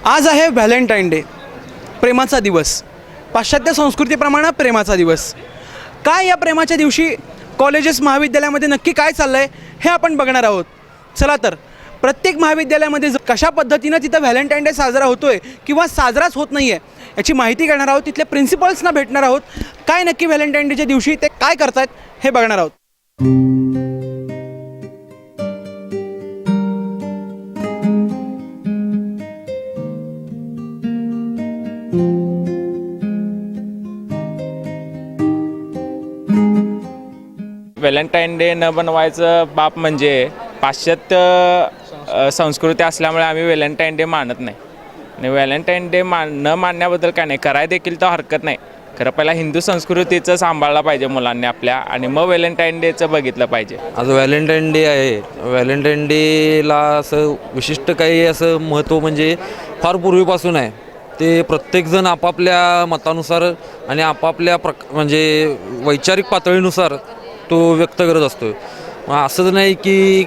आज आहे Valentine day, प्रेमाचा दिवस. पाश्चात्य संस्कृतीप्रमाणे प्रेमाचा दिवस. काय या प्रेमाच्या दिवशी कॉलेजेस महाविद्यालयामध्ये नक्की काय चाललं आहे हे आपण बघणार आहोत. चला तर प्रत्येक महाविद्यालयामध्ये कशा पद्धतीनं तिथं व्हॅलेंटाईन डे साजरा होतो आहे किंवा साजराच होत नाही आहे याची माहिती घेणार आहोत. तिथल्या प्रिन्सिपल्सना भेटणार आहोत. काय नक्की व्हॅलेंटाईन डेच्या दिवशी ते काय करतात हे बघणार आहोत. व्हॅलेंटाईन डे न बनवायचं बाप म्हणजे पाश्चात्य संस्कृती असल्यामुळे आम्ही व्हॅलेंटाईन डे मानत नाही. आणि व्हॅलेंटाईन डे न मानण्याबद्दल काय नाही, कराय देखील तर हरकत नाही. खरं पहिला हिंदू संस्कृतीचं सांभाळलं पाहिजे मुलांनी आपल्या, आणि मग व्हॅलेंटाईन डेचं बघितलं पाहिजे. आज व्हॅलेंटाईन डे आहे. व्हॅलेंटाईन डेला असं विशिष्ट काही असं महत्त्व म्हणजे फार पूर्वीपासून आहे. ते प्रत्येकजण आपापल्या मतानुसार आणि आपापल्या म्हणजे वैचारिक पातळीनुसार तो व्यक्त करत असतो. असंच नाही की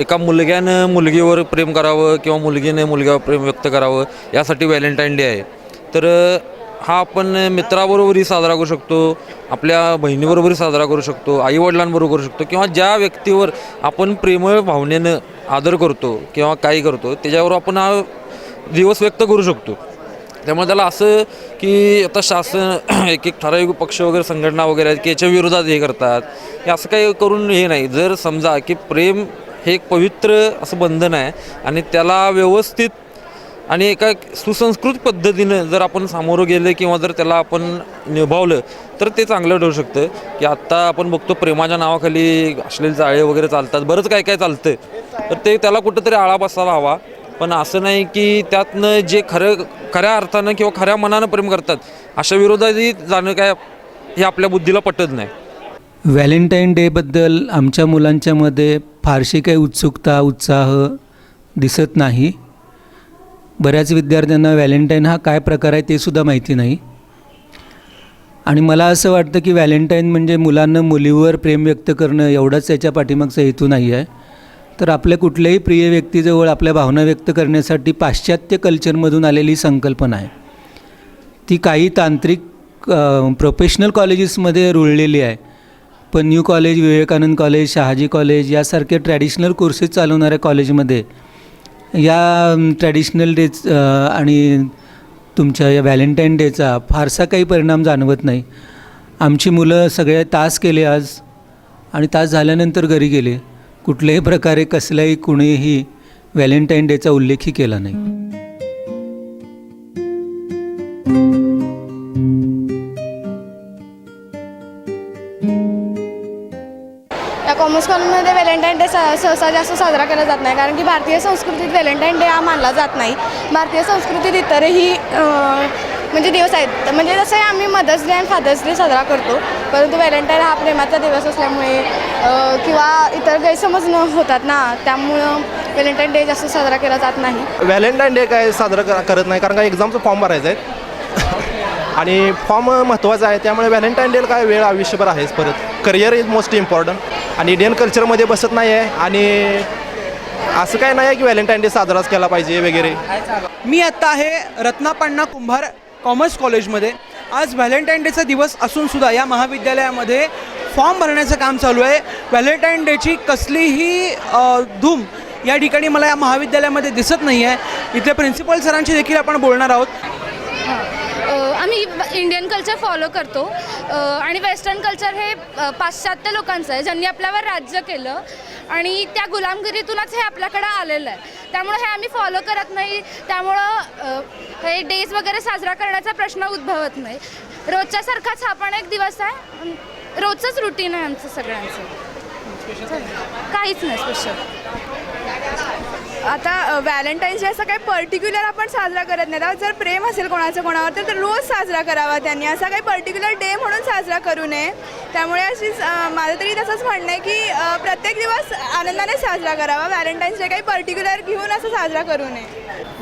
एका मुलग्यानं मुलगीवर प्रेम करावं किंवा मुलगीने मुलग्यावर प्रेम व्यक्त करावं यासाठी व्हॅलेंटाईन डे आहे. तर हा आपण मित्राबरोबरही साजरा करू शकतो, आपल्या बहिणीबरोबरही साजरा करू शकतो, आईवडिलांबरोबर करू शकतो, किंवा ज्या व्यक्तीवर आपण प्रेमळ भावनेनं आदर करतो किंवा काही करतो त्याच्यावर आपण हा दिवस व्यक्त करू शकतो. त्यामुळे त्याला असं की आता शासन एक ठराविक पक्ष वगैरे संघटना वगैरे आहेत की याच्या विरोधात हे करतात, हे असं काही करून हे नाही. जर समजा की प्रेम हे एक पवित्र असं बंधन आहे आणि त्याला व्यवस्थित आणि एका सुसंस्कृत पद्धतीनं जर आपण सामोरं गेलं किंवा जर त्याला आपण निभावलं तर ते चांगलं ठरू शकतं. की आत्ता आपण बघतो प्रेमाच्या नावाखाली अश्लील जाळे वगैरे चालतात, बरंच काय काय चालतं. तर ते त्याला कुठंतरी आळा बसायला हवा. पण असं नाही की त्यातनं जे खऱ्या अर्थानं किंवा खऱ्या मनानं प्रेम करतात अशा विरोधातही जाणं काय हे आपल्या बुद्धीला पटत नाही. व्हॅलेंटाईन डेबद्दल आमच्या मुलांच्यामध्ये फारशी काही उत्सुकता उत्साह दिसत नाही. बऱ्याच विद्यार्थ्यांना व्हॅलेंटाईन हा काय प्रकार आहे ते सुद्धा माहिती नाही. आणि मला असं वाटतं की व्हॅलेंटाईन म्हणजे मुलांना मुलीवर प्रेम व्यक्त करणं एवढाच याच्या पाठीमागचा हेतू नाही आहे. तर आपल्या कुठल्याही प्रिय व्यक्तीजवळ आपल्या भावना व्यक्त करण्यासाठी पाश्चात्य कल्चरमधून आलेली संकल्पना आहे. ती काही तांत्रिक प्रोफेशनल कॉलेजेसमध्ये रुळलेली आहे. पण new college, Vivekananda college, Shahaji college यासारखे ट्रॅडिशनल कोर्सेस चालवणाऱ्या कॉलेजमध्ये या ट्रॅडिशनल डेज आणि तुमच्या या व्हॅलेंटाईन डेचा फारसा काही परिणाम जाणवत नाही. आमची मुलं सगळे तास केले आज, आणि तास झाल्यानंतर घरी गेले. कुठल्याही प्रकारे कसल्याही कुणीही व्हॅलेंटाईन डेचा उल्लेखही केला नाही. या कॉमर्स कॉलेजमध्ये व्हॅलेंटाईन डे सहसा जास्त साजरा केला जात नाही, कारण की भारतीय संस्कृतीत व्हॅलेंटाईन डे हा मानला जात नाही. भारतीय संस्कृतीत इतरही म्हणजे दिवस आहेत, म्हणजे जसं आम्ही मदर्स डे आणि फादर्स डे साजरा करतो, परंतु व्हॅलेंटाईन हा प्रेमाचा दिवस असल्यामुळे किंवा इतर गैरसमज न होतात ना, त्यामुळं व्हॅलेंटाईन डे जास्त साजरा केला जात नाही. व्हॅलेंटाईन डे काय साजरा करत नाही, कारण का एक्झामचं फॉर्म भरायचं आहे आणि फॉर्म महत्त्वाचा आहे. त्यामुळे व्हॅलेंटाईन डे काय वेळ आयुष्यभर आहेच. परत करिअर इज मोस्ट इम्पॉर्टंट आणि इंडियन कल्चरमध्ये बसत नाही आहे. आणि असं काय नाही आहे की व्हॅलेंटाईन डे साजराच केला पाहिजे वगैरे. मी आत्ता आहे रत्नापण्णा कुंभार कॉमर्स कॉलेजमध्ये. आज व्हॅलेंटाईन डेचा दिवस असूनसुद्धा या महाविद्यालयामध्ये फॉर्म भरण्याचं काम चालू आहे. व्हॅलेंटाईन डेची कसलीही धूम या ठिकाणी मला या महाविद्यालयामध्ये दिसत नाही आहे. इथल्या प्रिन्सिपल सरांशी देखील आपण बोलणार आहोत. आम्ही इंडियन कल्चर फॉलो करतो आणि वेस्टर्न कल्चर हे पाश्चात्य लोकांचं आहे, ज्यांनी आपल्यावर राज्य केलं आणि त्या गुलामगिरीतूनच हे आपल्याकडं आलेलं आहे. त्यामुळे हे आम्ही फॉलो करत नाही. त्यामुळं हे डेज वगैरे साजरा करण्याचा प्रश्न उद्भवत नाही. रोजच्यासारखाच हा पण एक दिवस आहे, रोजचंच रुटीन आहे आमचं सगळ्यांचं, काहीच नाही स्पेशल. आता व्हॅलेंटाईन्स डे असं काही पर्टिक्युलर आपण साजरा करत नाही. आता जर प्रेम असेल कोणाचं कोणावर तर रोज साजरा करावा त्यांनी, असा काही पर्टिक्युलर डे म्हणून साजरा करू नये. त्यामुळे अशीच माझं तरी तसंच म्हणणं आहे की प्रत्येक दिवस आनंदाने साजरा करावा. व्हॅलेंटाईन्स डे काही पर्टिक्युलर घेऊन असं साजरा करू नये.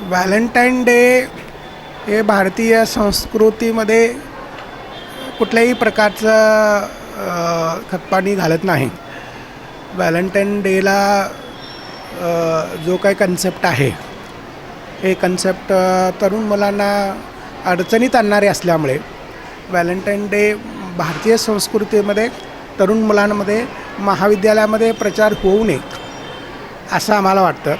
व्हॅलेंटाईन डे हे भारतीय संस्कृतीमध्ये कुठल्याही प्रकारचं खतपाणी घालत नाही. व्हॅलेंटाईन डेला जो काही कन्सेप्ट आहे हे कन्सेप्ट तरुण मुलांना अडचणीत आणणारे असल्यामुळे व्हॅलेंटाईन डे भारतीय संस्कृतीमध्ये तरुण मुलांमध्ये महाविद्यालयामध्ये प्रचार होऊ नये असं आम्हाला वाटतं.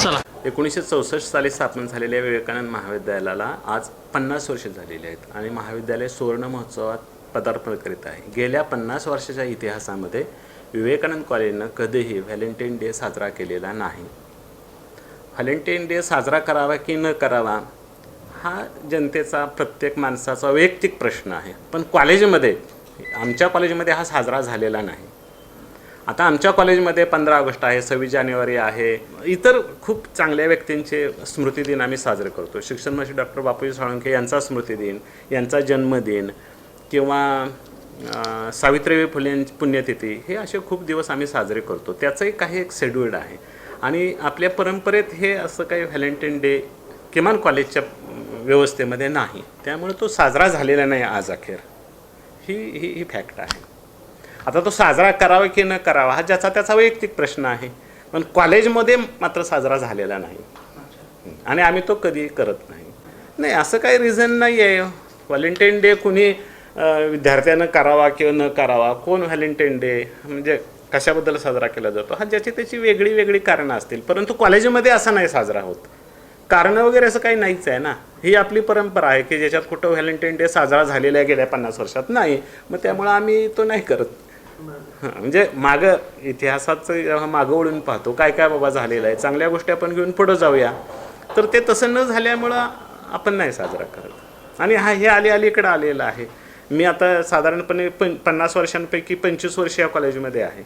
चला 1964 साली स्थापन झालेल्या विवेकानंद महाविद्यालयाला आज 50 वर्षे झालेली आहेत आणि महाविद्यालय सुवर्ण महोत्सवात पदार्पण करीत आहे. गेल्या 50 वर्षाच्या इतिहासामध्ये विवेकानंद कॉलेजनं कधीही व्हॅलेंटाईन डे साजरा केलेला नाही. व्हॅलेंटाईन डे साजरा करावा की न करावा हा जनतेचा, प्रत्येक माणसाचा वैयक्तिक प्रश्न आहे. पण कॉलेजमध्ये, आमच्या कॉलेजमध्ये हा साजरा झालेला नाही. आता आमच्या कॉलेजमध्ये 15 ऑगस्ट आहे, 26 जानेवारी आहे, इतर खूप चांगल्या व्यक्तींचे स्मृतिदिन आम्ही साजरे करतो. शिक्षण मंत्री डॉक्टर बापूजी साळुंखे यांचा स्मृतिदिन, यांचा जन्मदिन किंवा सावित्रीबाई फुलेंची पुण्यतिथी, हे असे खूप दिवस आम्ही साजरे करतो. त्याचंही काही एक शेड्यूल्ड आहे आणि आपल्या परंपरेत हे असं काही व्हॅलेंटाईन डे किमान कॉलेजच्या व्यवस्थेमध्ये नाही. त्यामुळे तो साजरा झालेला नाही आज अखेर. ही फॅक्ट आहे. आता तो साजरा करावा की न करावा हा ज्याचा त्याचा वैयक्तिक प्रश्न आहे. पण कॉलेजमध्ये मात्र साजरा झालेला नाही आणि आम्ही तो कधी करत नाही. असं काही रिझन नाही आहे. व्हॅलेंटाईन डे कुणी विद्यार्थ्यानं करावा किंवा न करावा, कोण व्हॅलेंटाईन डे म्हणजे कशाबद्दल साजरा केला जातो, हा ज्याची त्याची वेगळी कारणं असतील. परंतु कॉलेजमध्ये असं नाही साजरा होत. कारणं वगैरे असं काही नाहीच आहे ना. ही आपली परंपरा आहे की ज्याच्यात कुठं व्हॅलेंटाईन डे साजरा झालेला आहे गेल्या 50 वर्षात नाही. मग त्यामुळं आम्ही तो नाही करत. म्हणजे मागं इतिहासाचं जेव्हा मागं वळून पाहतो काय काय बाबा झालेलं आहे, चांगल्या गोष्टी आपण घेऊन पुढं जाऊया, तर ते तसं न झाल्यामुळं आपण नाही साजरा करत. आणि हे अलीकडं आलेलं आहे. मी आता साधारणपणे 50 वर्षांपैकी 25 वर्ष या कॉलेजमध्ये आहे.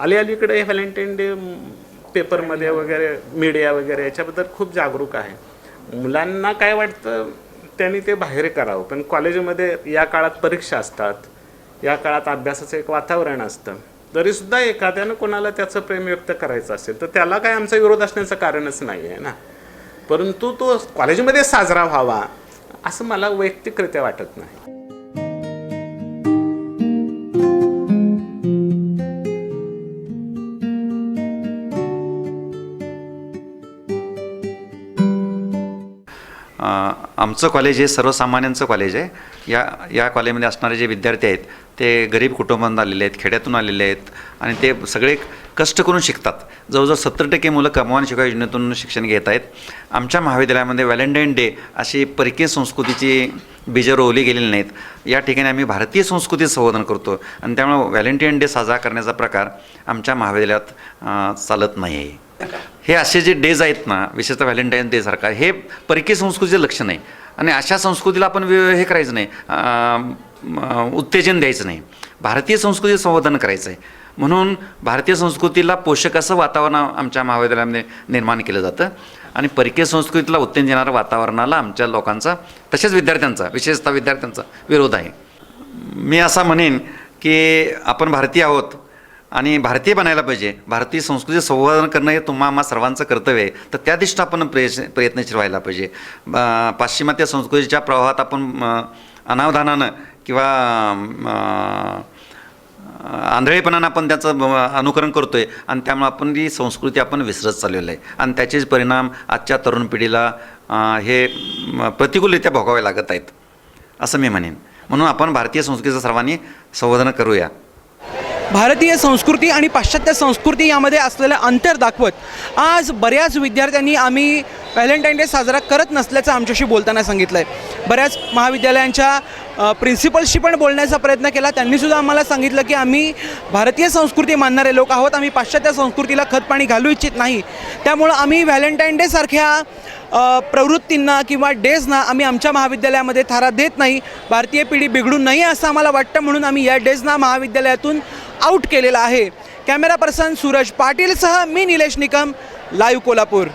अलीकडे हे व्हॅलेंटाईन डे पेपरमध्ये वगैरे, मीडिया वगैरे याच्याबद्दल खूप जागरूक आहे. मुलांना काय वाटतं त्यांनी ते बाहेर करावं. पण कॉलेजमध्ये या काळात परीक्षा असतात, या काळात अभ्यासाचं एक वातावरण असतं. तरीसुद्धा एखाद्यानं कोणाला त्याचं प्रेम व्यक्त करायचं असेल तर त्याला काय आमचा विरोध असण्याचं कारणच नाही आहे ना. परंतु तो कॉलेजमध्ये साजरा व्हावा असं मला वैयक्तिकरित्या वाटत नाही. आमचं कॉलेज हे सर्वसामान्यांचं कॉलेज आहे. या कॉलेजमध्ये असणारे जे विद्यार्थी आहेत ते गरीब कुटुंबातून आलेले आहेत, खेड्यातून आलेले आहेत आणि ते सगळे कष्ट करून शिकतात. जवळजवळ 70% मुलं कमवान शिका योजनेतून शिक्षण घेत आहेत. आमच्या महाविद्यालयामध्ये व्हॅलेंटाईन डे अशी परकीय संस्कृतीची बीजं रोवली गेलेली नाहीत. या ठिकाणी आम्ही भारतीय संस्कृतीचं संवर्धन करतो आणि त्यामुळे व्हॅलेंटाईन डे साजरा करण्याचा प्रकार आमच्या महाविद्यालयात चालत नाही आहे. हे असे जे डेज आहेत ना, विशेषतः व्हॅलेंटाईन डे सारखा, हे परकीय संस्कृतीचं लक्षण आहे आणि अशा संस्कृतीला आपण हे करायचं नाही, उत्तेजन द्यायचं नाही. भारतीय संस्कृतीचं संवर्धन करायचं आहे. म्हणून भारतीय संस्कृतीला पोषक असं वातावरण आमच्या महाविद्यालयामध्ये निर्माण केलं जातं आणि परकीय संस्कृतीला उत्तेजन देणाऱ्या वातावरणाला आमच्या लोकांचा, तसेच विद्यार्थ्यांचा, विशेषतः विद्यार्थ्यांचा विरोध आहे. मी असा म्हणेन की आपण भारतीय आहोत आणि भारतीय बनायला पाहिजे. भारतीय संस्कृती संवर्धन करणं हे आम्हा सर्वांचं कर्तव्य आहे. तर त्या दिशेनं आपण प्रयत्नशील व्हायला पाहिजे. पाश्चिमात्य संस्कृतीच्या प्रवाहात आपण अनावधानानं किंवा आंधळेपणानं आपण त्याचं अनुकरण करतो आहे आणि त्यामुळे आपण ही संस्कृती आपण विसरत चाललेलं आहे आणि त्याचेच परिणाम आजच्या तरुण पिढीला हे प्रतिकूलरित्या भोगावे लागत आहेत असं मी म्हणेन. म्हणून आपण भारतीय संस्कृतीचं सर्वांनी संवर्धन करूया. भारतीय संस्कृती आणि पाश्चात्य संस्कृती यामध्ये असलेलं अंतर दाखवत आज बऱ्याच विद्यार्थ्यांनी आम्ही व्हॅलेंटाईन डे साजरा करत नसल्याचं आमच्याशी बोलताना सांगितलं आहे. बऱ्याच महाविद्यालयांच्या प्रिन्सिपल्सशी पण बोलण्याचा प्रयत्न केला. त्यांनीसुद्धा आम्हाला सांगितलं की आम्ही भारतीय संस्कृती मानणारे लोक आहोत, आम्ही पाश्चात्य संस्कृतीला खतपाणी घालू इच्छित नाही. त्यामुळं आम्ही व्हॅलेंटाईन डे सारख्या प्रवृत्तींना किंवा डेजना आम्ही आमच्या महाविद्यालयामध्ये थारा देत नाही. भारतीय पिढी बिघडून नाही असं आम्हाला वाटतं, म्हणून आम्ही या डेजना महाविद्यालयातून आऊट केलेला आहे. कॅमेरा पर्सन सूरज पाटीलसह मी निलेश निकम, लाईव्ह कोल्हापूर.